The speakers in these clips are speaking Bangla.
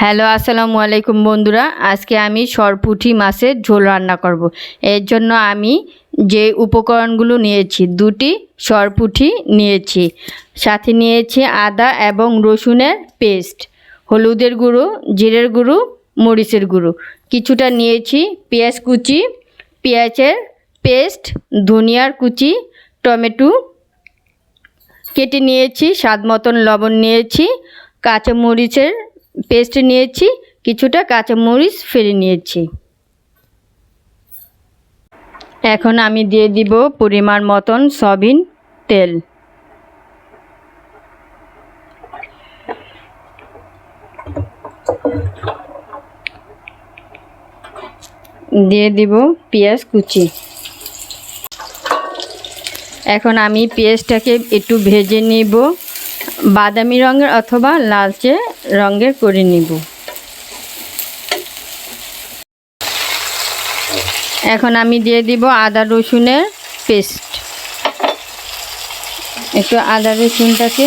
হ্যালো, আসসালামু আলাইকুম বন্ধুরা। আজকে আমি সরপুঁটি মাছের ঝোল রান্না করব। এর জন্য আমি যে উপকরণগুলো নিয়েছি, দুটি সরপুঁটি নিয়েছি, সাথে নিয়েছি আদা এবং রসুনের পেস্ট, হলুদের গুঁড়ো, জিরের গুঁড়ো, মরিচের গুঁড়ো, কিছুটা নিয়েছি পেঁয়াজ কুচি, পেঁয়াজের পেস্ট, ধনিয়ার কুচি, টমেটো কেটে নিয়েছি, স্বাদ মতন লবণ নিয়েছি, কাঁচামরিচের পেস্ট নিয়েছি, কিছুটা কাঁচামরিচ ফেলে নিয়েছি। এখন আমি দিয়ে দিব পরিমাণ মতন সয়াবিন তেল। দিয়ে দিব পেঁয়াজ কুচি। এখন আমি পেঁয়াজটাকে একটু ভেজে নিব, বাদামি রঙের অথবা লালচে রঙের করে নিব। এখন আমি দিয়ে দিব আদা রসুনের পেস্ট। একটু আদা রসুনটাকে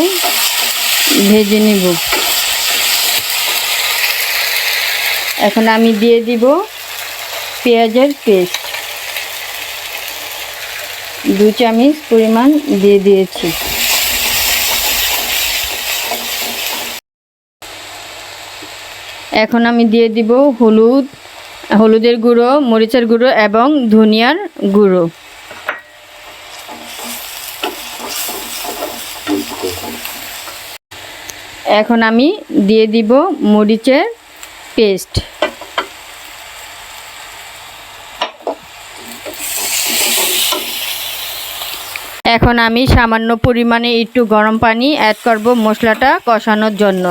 ভেজে নিব। এখন আমি দিয়ে দিব পেঁয়াজের পেস্ট, 2 চামচ পরিমাণ দিয়ে দিয়েছি। এখন আমি দিয়ে দিব হলুদের গুঁড়ো, মরিচের গুঁড়ো এবং ধনিয়ার গুঁড়ো। এখন আমি দিয়ে দিব মরিচের পেস্ট। এখন আমি সামান্য পরিমাণে একটু গরম পানি অ্যাড করব মশলাটা কষানোর জন্য।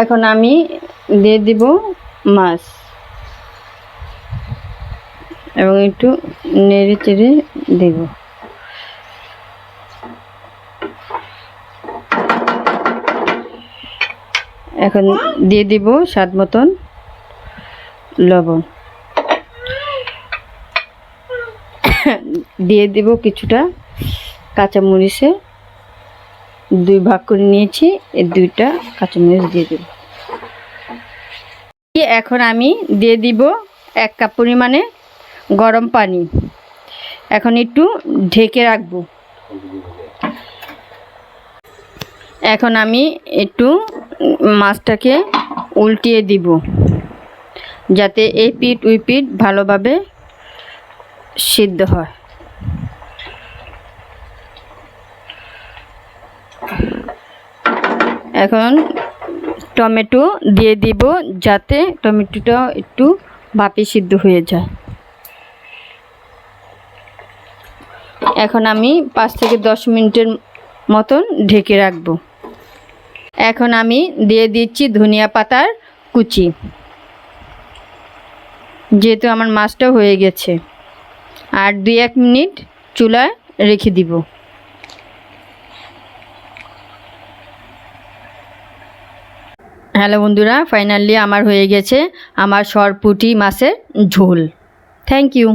এখন আমি দিয়ে দিব মাছ এবং একটু নেড়ে চেড়ে দেব। এখন দিয়ে দিব স্বাদ মতন লবণ, দিয়ে দিব কিছুটা কাঁচামরিচে 2 ভাগ করে নিয়েছি, এই 2টা কাঁচামরিচ দিয়ে দেব। এখন আমি দিয়ে দিব 1 কাপ পরিমাণে গরম পানি। এখন একটু ঢেকে রাখবো। এখন আমি একটু মাছটাকে উল্টিয়ে দিব, যাতে এই পিঠ ওই পিঠ ভালোভাবে সিদ্ধ হয়। এখন টমেটো দিয়ে দিব, যাতে টমেটোটা একটু ভাপে সিদ্ধ হয়ে যায়। এখন আমি 5 থেকে 10 মিনিটের মতন ঢেকে রাখব। এখন আমি দিয়ে দিচ্ছি ধনিয়া পাতার কুচি, যেহেতু আমার মাছটা হয়ে গেছে। আর 2-1 মিনিট চুলায় রেখে দিব। হ্যালো বন্ধুরা, ফাইনালি আমার হয়ে গেছে আমার সরপুঁটি মাছের ঝোল। Thank you.